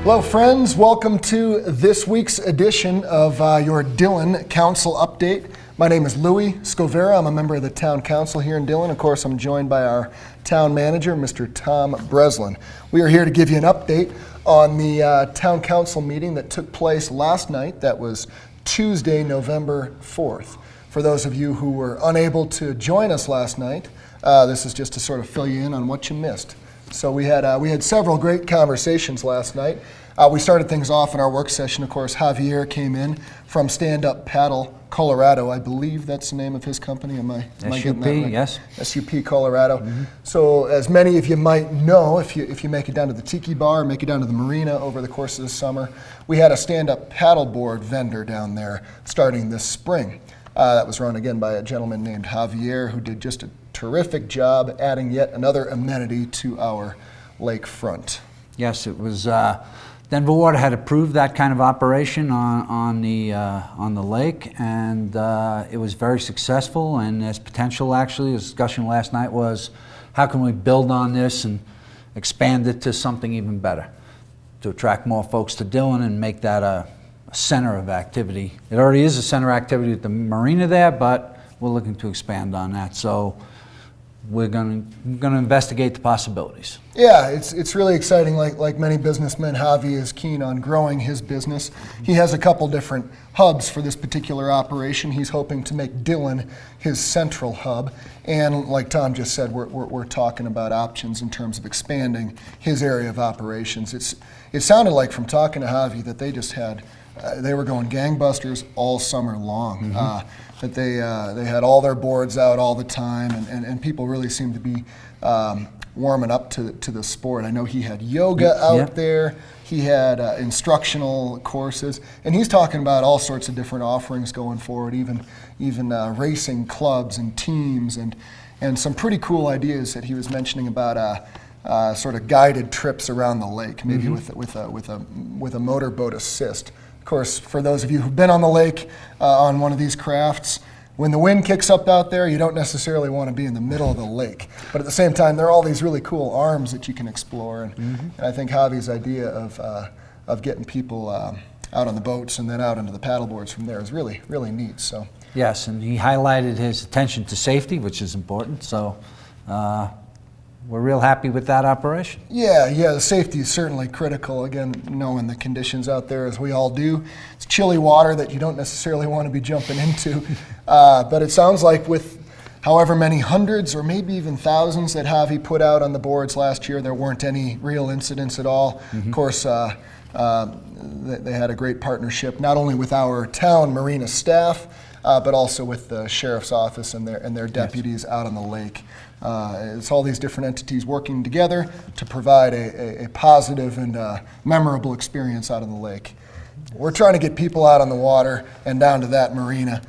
Hello friends, welcome to this week's edition of your Dillon Council Update. My name is Louis Skowyra. I'm a member of the Town Council here in Dillon. Of course, I'm joined by our Town Manager, Mr. Tom Breslin. We are here to give you an update on the Town Council meeting that took place last night. That was Tuesday, November 4th. For those of you who were unable to join us last night, this is just to sort of fill you in on what you missed. So we had several great conversations last night. We started things off in our work session. Of course, Javier came in from Stand Up Paddle, Colorado. I believe that's the name of his company. Am I getting that right? Yes. SUP, Colorado. Mm-hmm. So as many of you might know, if you make it down to the Tiki Bar, make it down to the Marina over the course of the summer, we had a stand-up paddleboard vendor down there starting this spring. That was run again by a gentleman named Javier, who did just a terrific job adding yet another amenity to our lakefront. Yes, it was. Denver Water had approved that kind of operation on the lake, and it was very successful. And there's potential. Actually, the discussion last night was, how can we build on this and expand it to something even better, to attract more folks to Dillon and make that a center of activity. It already is a center of activity at the marina there, but we're looking to expand on that. So we're going to investigate the possibilities. Yeah, it's really exciting. Like many businessmen, Javi is keen on growing his business. He has a couple different hubs for this particular operation. He's hoping to make Dillon his central hub. And like Tom just said, we're talking about options in terms of expanding his area of operations. It sounded like from talking to Javi that they just had they were going gangbusters all summer long. Mm-hmm. That they had all their boards out all the time, and people really seemed to be warming up to the sport. I know he had yoga out there. He had instructional courses, and he's talking about all sorts of different offerings going forward, even racing clubs and teams, and some pretty cool ideas that he was mentioning about sort of guided trips around the lake, maybe mm-hmm. with a motorboat assist. Of course, for those of you who've been on the lake on one of these crafts, when the wind kicks up out there, you don't necessarily want to be in the middle of the lake. But at the same time, there are all these really cool arms that you can explore. And I think Javi's idea of getting people out on the boats and then out into the paddle boards from there is really, really neat. So yes, and he highlighted his attention to safety, which is important. So we're real happy with that operation. Yeah, the safety is certainly critical. Again, knowing the conditions out there as we all do. It's chilly water that you don't necessarily want to be jumping into. But it sounds like with however many hundreds or maybe even thousands that Javi put out on the boards last year, there weren't any real incidents at all. Mm-hmm. Of course, they had a great partnership, not only with our town marina staff, but also with the sheriff's office and their deputies out on the lake. It's all these different entities working together to provide a positive and memorable experience out on the lake. We're trying to get people out on the water and down to that marina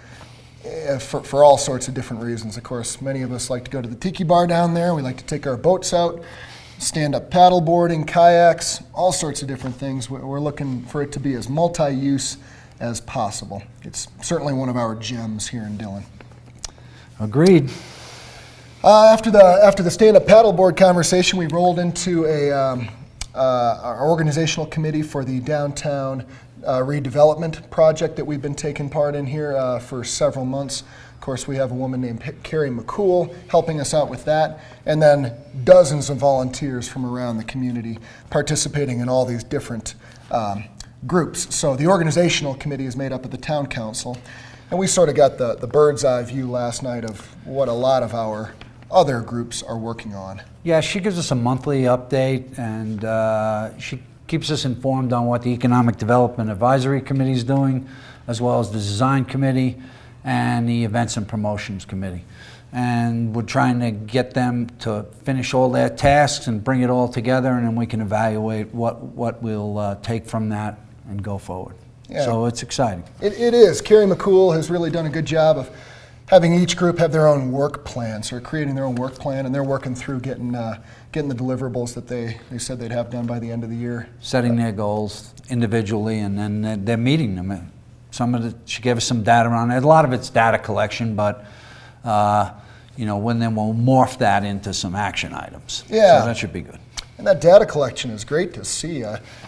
for all sorts of different reasons. Of course, many of us like to go to the Tiki Bar down there. We like to take our boats out, stand-up paddleboarding, kayaks, all sorts of different things. We're looking for it to be as multi-use as possible. It's certainly one of our gems here in Dillon. Agreed. After the stand-up paddleboard conversation, we rolled into our organizational committee for the downtown redevelopment project that we've been taking part in here for several months. Of course, we have a woman named Carrie McCool helping us out with that, and then dozens of volunteers from around the community participating in all these different groups. So the organizational committee is made up of the town council, and we sort of got the bird's eye view last night of what a lot of our other groups are working on. Yeah, she gives us a monthly update, and she keeps us informed on what the Economic Development Advisory Committee is doing, as well as the Design Committee and the Events and Promotions Committee. And we're trying to get them to finish all their tasks and bring it all together, and then we can evaluate what we'll take from that and go forward. Yeah. So it's exciting. It is. Carrie McCool has really done a good job of having each group have their own work plan, so creating their own work plan, and they're working through getting the deliverables that they said they'd have done by the end of the year. Setting their goals individually, and then they're meeting them. She gave us some data on it. A lot of it's data collection, but when then we'll morph that into some action items. Yeah. So that should be good. And that data collection is great to see.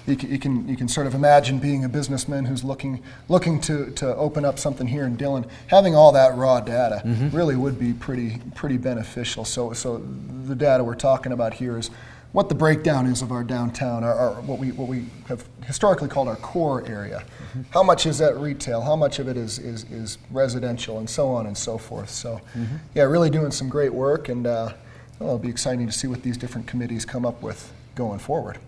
You can sort of imagine being a businessman who's looking to open up something here in Dillon. Having all that raw data really would be pretty beneficial. So the data we're talking about here is what the breakdown is of our downtown, our what we have historically called our core area. How much is that retail? How much of it is residential, and so on and so forth. So yeah, really doing some great work, and it'll be exciting to see what these different committees come up with going forward.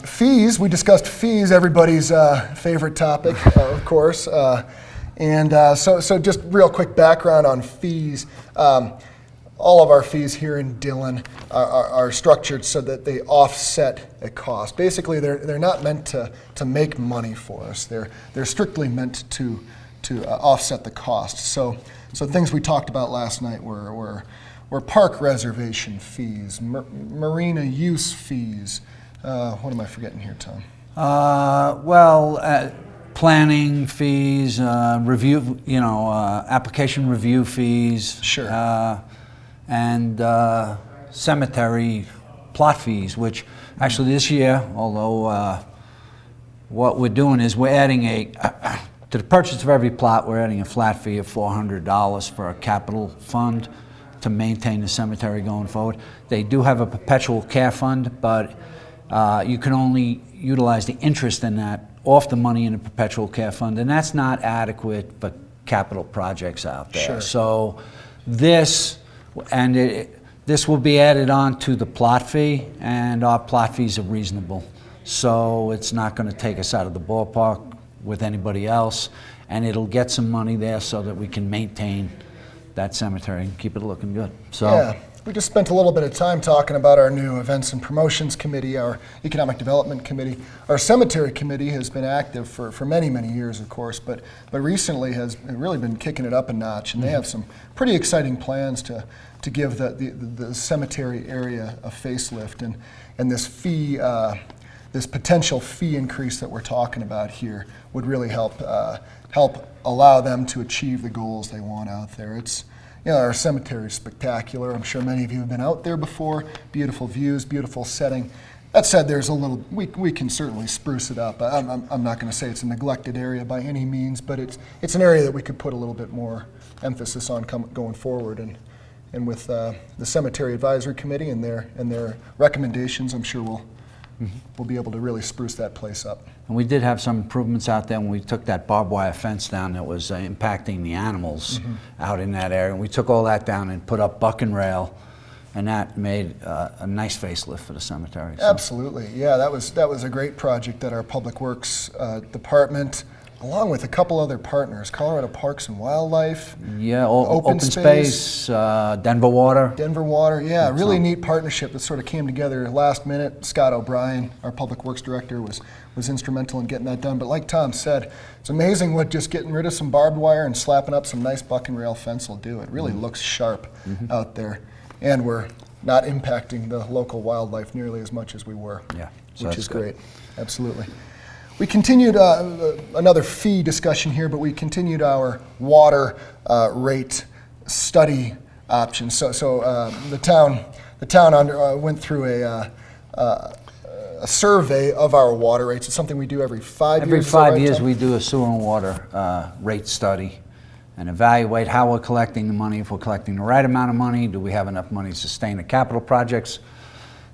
Fees, we discussed fees, everybody's favorite topic, of course. So just real quick background on fees. All of our fees here in Dillon are structured so that they offset a cost. Basically, they're not meant to make money for us. They're strictly meant to offset the cost. So things we talked about last night were park reservation fees, marina use fees. What am I forgetting here, Tom? Planning fees, review, application review fees. Sure. And cemetery plot fees, which actually this year, although what we're doing is we're adding to the purchase of every plot, we're adding a flat fee of $400 for a capital fund to maintain the cemetery going forward. They do have a perpetual care fund, but you can only utilize the interest in that off the money in the perpetual care fund, and that's not adequate for capital projects out there. Sure. So this will be added on to the plot fee, and our plot fees are reasonable. So it's not going to take us out of the ballpark with anybody else, and it'll get some money there so that we can maintain that cemetery and keep it looking good. So yeah, we just spent a little bit of time talking about our new Events and Promotions Committee, our Economic Development Committee. Our Cemetery Committee has been active for many, many years, of course, but recently has really been kicking it up a notch, and they have some pretty exciting plans to give the cemetery area a facelift, and this fee, this potential fee increase that we're talking about here would really help allow them to achieve the goals they want out there. Our cemetery is spectacular. I'm sure many of you have been out there before. Beautiful views, beautiful setting. That said, there's a little, we can certainly spruce it up. I'm not going to say it's a neglected area by any means, but it's an area that we could put a little bit more emphasis on going forward. And with the Cemetery Advisory Committee and their recommendations, I'm sure we'll be able to really spruce that place up. and we did have some improvements out there when we took that barbed wire fence down that was impacting the animals out in that area. And we took all that down and put up buck and rail, and that made a nice facelift for the cemetery. So. Absolutely, yeah, that was a great project that our Public Works Department, along with a couple other partners, Colorado Parks and Wildlife, yeah, open space, Denver Water. Yeah, really neat partnership that sort of came together last minute. Scott O'Brien, our Public Works Director, was instrumental in getting that done. But like Tom said, it's amazing what just getting rid of some barbed wire and slapping up some nice buck and rail fence will do. It really looks sharp out there. And we're not impacting the local wildlife nearly as much as we were, so which is good. great. Absolutely. We continued another fee discussion here, but we continued our water rate study options. So the town went through a survey of our water rates. It's something we do every 5 years. Every 5 years we do a sewer and water rate study and evaluate how we're collecting the money, if we're collecting the right amount of money, do we have enough money to sustain the capital projects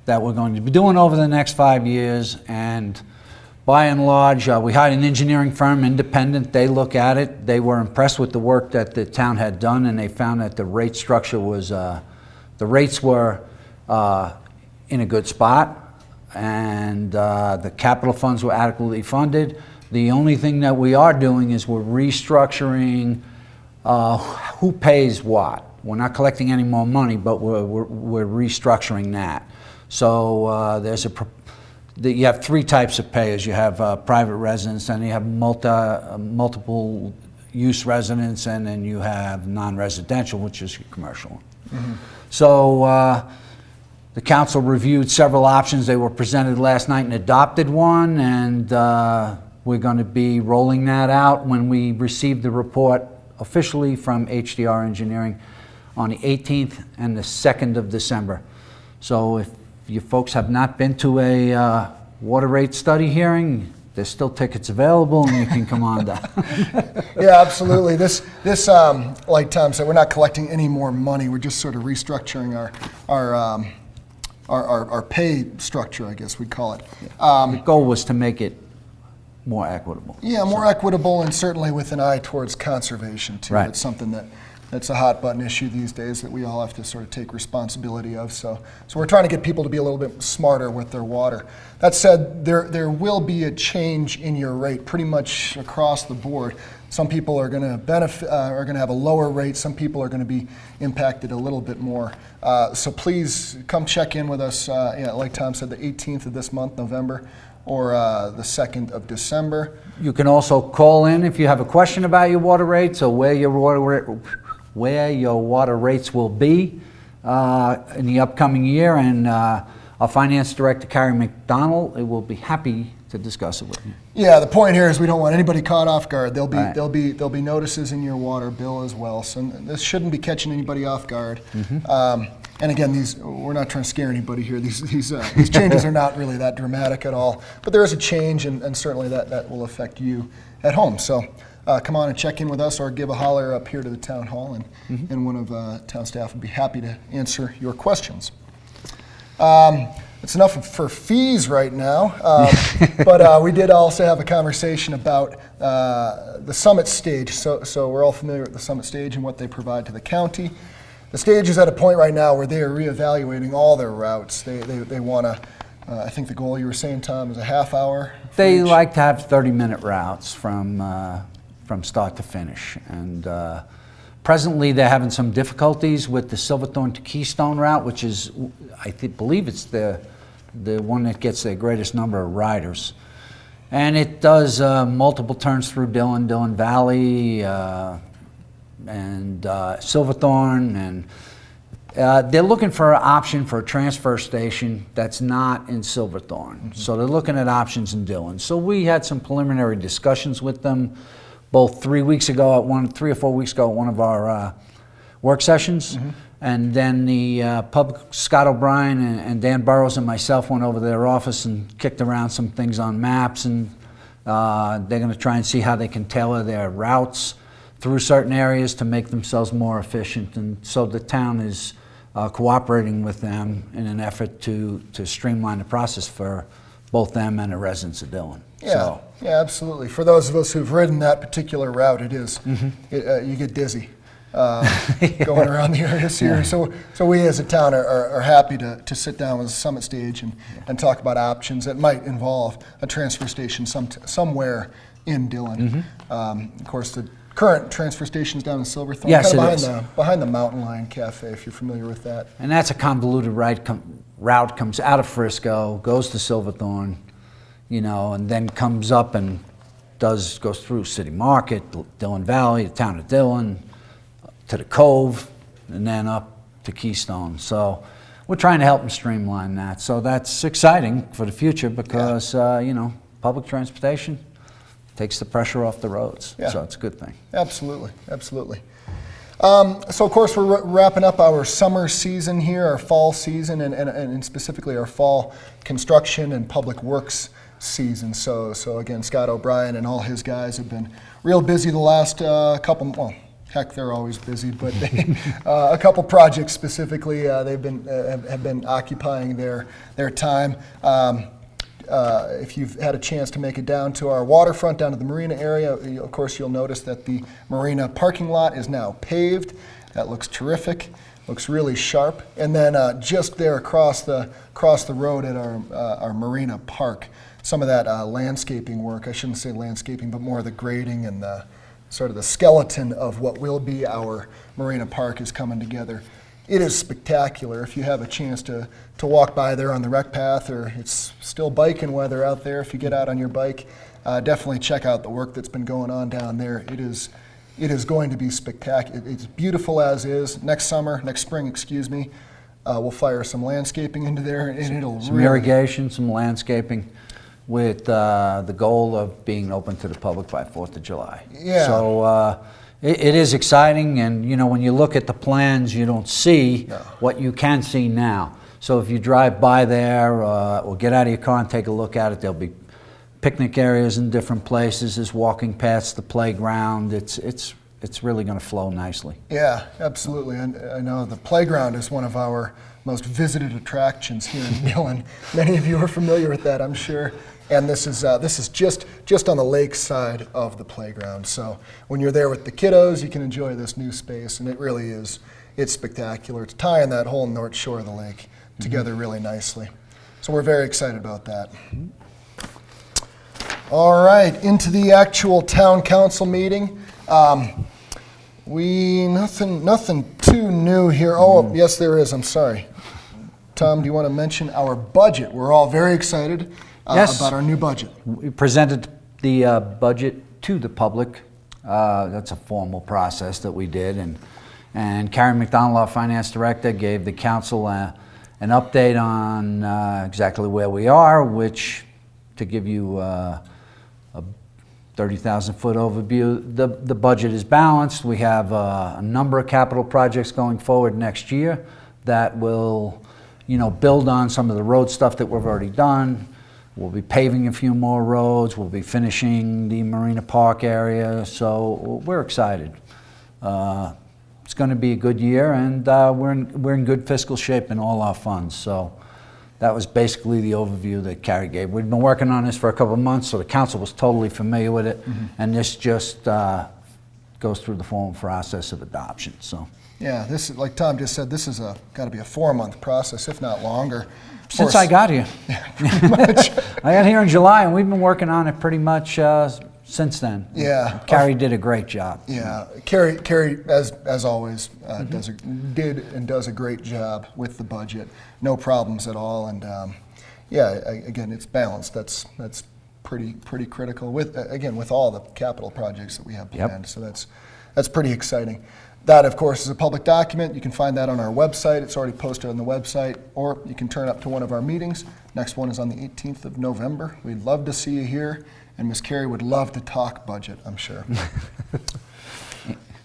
that we're going to be doing over the next 5 years. And by and large, we hired an engineering firm, independent. They look at it. They were impressed with the work that the town had done, and they found that the rate structure was, the rates were in a good spot, and the capital funds were adequately funded. The only thing that we are doing is we're restructuring who pays what. We're not collecting any more money, but we're restructuring that. So you have three types of payers. You have private residents, and you have multiple use residents, and then you have non-residential, which is commercial. So the council reviewed several options. They were presented last night and adopted one, and we're going to be rolling that out when we receive the report officially from HDR Engineering on the 18th and the 2nd of December. So if you folks have not been to a water rate study hearing, there's still tickets available, and you can come on down. Yeah, absolutely. This, like Tom said, we're not collecting any more money. We're just sort of restructuring our pay structure, I guess we'd call it. The goal was to make it more equitable. Yeah, more equitable, and certainly with an eye towards conservation too. Right. It's something that's a hot button issue these days that we all have to sort of take responsibility of. So we're trying to get people to be a little bit smarter with their water. That said, there will be a change in your rate pretty much across the board. Some people are going to benefit, are going to have a lower rate. Some people are going to be impacted a little bit more. So please come check in with us. Like Tom said, the 18th of this month, November, or the 2nd of December. You can also call in if you have a question about your water rates or where your water rates will be in the upcoming year, and our finance director, Carrie McDonald, will be happy to discuss it with you. Yeah, the point here is we don't want anybody caught off guard. There'll be Right. there'll be notices in your water bill as well. So this shouldn't be catching anybody off guard. And again, we're not trying to scare anybody here. These changes are not really that dramatic at all. But there is a change, and certainly that will affect you at home. So come on and check in with us, or give a holler up here to the town hall, and one of town staff would be happy to answer your questions. It's enough for fees right now, but we did also have a conversation about the Summit Stage. So we're all familiar with the Summit Stage and what they provide to the county. The stage is at a point right now where they are reevaluating all their routes. They want to, I think the goal you were saying, Tom, is a half hour. They like to have 30-minute routes from start to finish. And presently they're having some difficulties with the Silverthorne to Keystone route, which is, I believe it's the one that gets the greatest number of riders. And it does multiple turns through Dillon, Dillon Valley, and Silverthorne, and they're looking for an option for a transfer station that's not in Silverthorne. So they're looking at options in Dillon. So we had some preliminary discussions with them both 3 or 4 weeks ago at one of our work sessions. And then the Scott O'Brien and Dan Burrows and myself went over to their office and kicked around some things on maps, and they're going to try and see how they can tailor their routes through certain areas to make themselves more efficient. And so the town is cooperating with them in an effort to streamline the process for both them and the residents of Dillon. Yeah, yeah, absolutely. For those of us who've ridden that particular route, it is, you get dizzy going around the area here. Yeah. So we as a town are happy to sit down with the Summit Stage and talk about options that might involve a transfer station somewhere in Dillon. Of course, the current transfer stations down in Silverthorne, yes, behind the Mountain Lion Cafe, if you're familiar with that. And that's a convoluted route, comes out of Frisco, goes to Silverthorne, and then comes up and goes through City Market, Dillon Valley, the town of Dillon, to the Cove, and then up to Keystone. So we're trying to help them streamline that. So that's exciting for the future because, public transportation takes the pressure off the roads. Yeah. So it's a good thing. Absolutely, absolutely. So of course we're wrapping up our summer season here, our fall season, and specifically our fall construction and public works season. So again, Scott O'Brien and all his guys have been real busy the last couple. Well, heck, they're always busy, but a couple projects specifically they've been have been occupying their time. If you've had a chance to make it down to our waterfront, down to the marina area, of course you'll notice that the marina parking lot is now paved. That looks terrific, looks really sharp. And then just there across the road at our marina park, some of that landscaping work, I shouldn't say landscaping, but more of the grading and the sort of the skeleton of what will be our marina park is coming together. It is spectacular. If you have a chance to walk by there on the rec path, or it's still biking weather out there, if you get out on your bike, definitely check out the work that's been going on down there. It is going to be spectacular. It's beautiful as is. Next spring, we'll fire some landscaping into there, and it'll some irrigation, some landscaping, with the goal of being open to the public by 4th of July. Yeah. So it is exciting, and when you look at the plans, you don't see what you can see now. So if you drive by there or get out of your car and take a look at it, there'll be picnic areas in different places. There's walking paths, the playground. It's really going to flow nicely. Yeah, absolutely. And I know the playground is one of our most visited attractions here in Dillon. Many of you are familiar with that, I'm sure. And this is just on the lake side of the playground. So when you're there with the kiddos, you can enjoy this new space, and it really is. It's spectacular. It's tying that whole north shore of the lake together really nicely. So we're very excited about that. All right, into the actual town council meeting. Nothing too new here. Oh, yes, there is. I'm sorry. Tom, do you want to mention our budget? We're all very excited Yes. about our new budget. We presented the budget to the public. That's a formal process that we did, and Karen McDonald, our finance director, gave the council an update on exactly where we are, which, to give you a 30,000-foot overview, the budget is balanced. We have a number of capital projects going forward next year that will, build on some of the road stuff that we've already done. We'll be paving a few more roads. We'll be finishing the Marina Park area. So we're excited. It's going to be a good year, and we're in good fiscal shape in all our funds. So that was basically the overview that Carrie gave. We'd been working on this for a couple of months, so the council was totally familiar with it, and this just goes through the formal process of adoption. So. Yeah, this is, like Tom just said, this is got to be a 4-month process, if not longer. Since I got here. Pretty much. I got here in July, and we've been working on it pretty much since then. Yeah. Carrie did a great job. Yeah, Carrie, as always, does a great job with the budget. No problems at all, and again, it's balanced. That's pretty critical with all the capital projects that we have planned. So that's pretty exciting. That, of course, is a public document. You can find that on our website. It's already posted on the website, or you can turn up to one of our meetings. Next one is on the 18th of November. We'd love to see you here, and Miss Carrie would love to talk budget, I'm sure.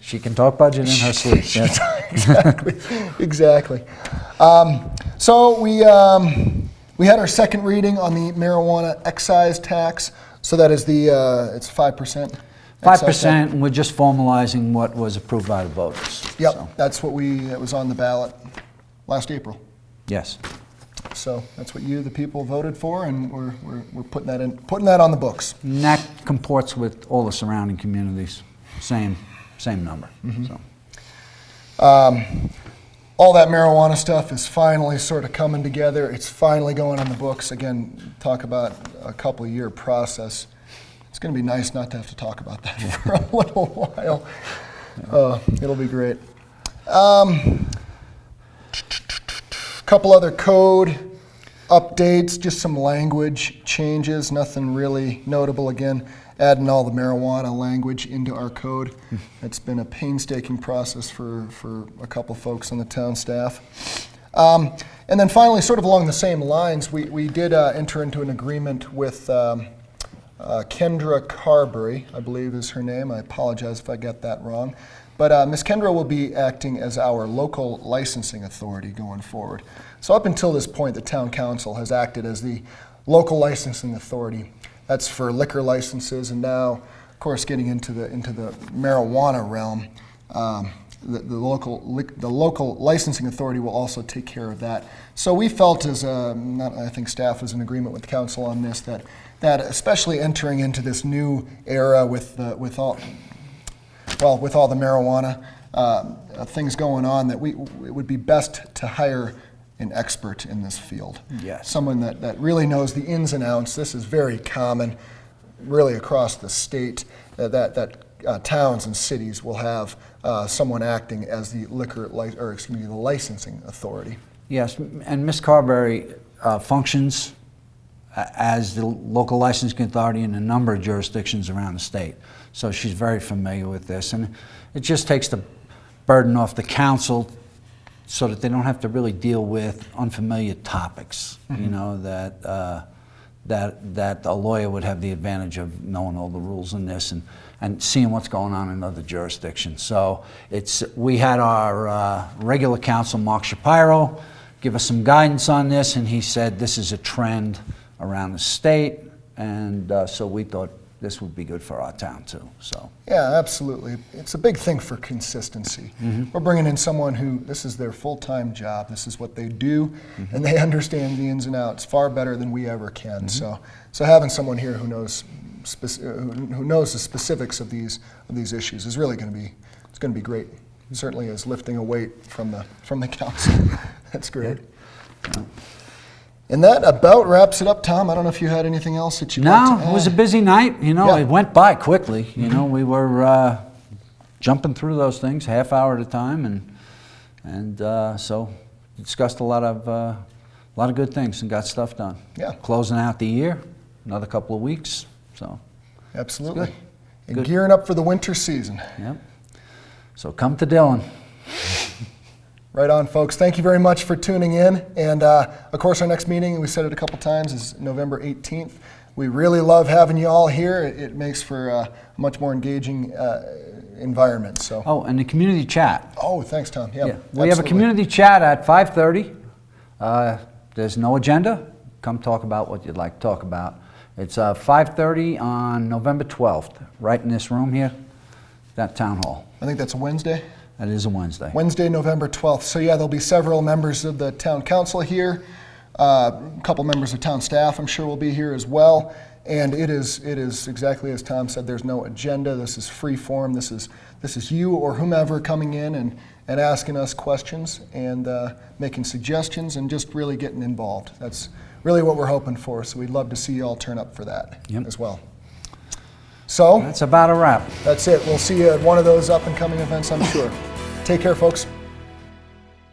She can talk budget in her sleep. Yes. Exactly. So we had our second reading on the marijuana excise tax. So that is it's 5%. 5%, and we're just formalizing what was approved by the voters. Yep, So, that's what it was on the ballot last April. yes. So that's what you, the people, voted for, and we're putting that on the books. And that comports with all the surrounding communities. Same number. So. All that marijuana stuff is finally sort of coming together. It's finally going on the books. Again, talk about a couple of year process. It's going to be nice not to have to talk about that for a little while. It'll be great. Couple other code updates, just some language changes, nothing really notable. Again, adding all the marijuana language into our code. It's been a painstaking process for a couple folks on the town staff. And then finally, sort of along the same lines, we did enter into an agreement with Kendra Carberry, I believe is her name. I apologize if I got that wrong. But Ms. Kendra will be acting as our local licensing authority going forward. So up until this point, the town council has acted as the local licensing authority. That's for liquor licenses, and now, of course, getting into the marijuana realm, the local licensing authority will also take care of that. So we felt, I think staff was in agreement with council on this, that especially entering into this new era with all the marijuana things going on, that it would be best to hire an expert in this field. Yes. Someone that really knows the ins and outs. This is very common, really across the state, that towns and cities will have someone acting as the the licensing authority. Yes, and Ms. Carberry functions as the local licensing authority in a number of jurisdictions around the state. So she's very familiar with this, and it just takes the burden off the council so that they don't have to really deal with unfamiliar topics. That a lawyer would have the advantage of knowing all the rules in this and seeing what's going on in other jurisdictions. So we had our regular counsel, Mark Shapiro. give us some guidance on this, and he said this is a trend around the state, and so we thought this would be good for our town too. So Yeah, absolutely. It's a big thing for consistency. We're bringing in someone who, this is their full-time job, this is what they do, and they understand the ins and outs far better than we ever can. So having someone here who knows the specifics of these issues is really going to be great. It certainly is lifting a weight from the council. That's great. And that about wraps it up, Tom. I don't know if you had anything else that you'd like to add. No, it was a busy night. You know, Yeah. it went by quickly. You know, we were jumping through those things half hour at a time, and so discussed a lot of good things and got stuff done. Yeah. Closing out the year, another couple of weeks. So Absolutely. Good. And Good. gearing up for the winter season. yep. So come to Dillon. Right on, folks. Thank you very much for tuning in. And of course, our next meeting, we said it a couple times, is November 18th. We really love having you all here. It makes for a much more engaging environment. So. Oh, and the community chat. Oh, thanks, Tom. Yeah, We have a absolutely. community chat at 5:30. There's no agenda. Come talk about what you'd like to talk about. It's 5:30 on November 12th, right in this room here, that town hall. I think that's a Wednesday. That is a Wednesday. Wednesday, November 12th. So yeah, there'll be several members of the town council here. A couple members of town staff, I'm sure, will be here as well. And it is exactly as Tom said. There's no agenda. This is free form. This is you or whomever coming in and asking us questions and making suggestions and just really getting involved. That's really what we're hoping for. So we'd love to see you all turn up for that as well. So That's about a wrap. that's it. We'll see you at one of those up and coming events, I'm sure. Take care, folks.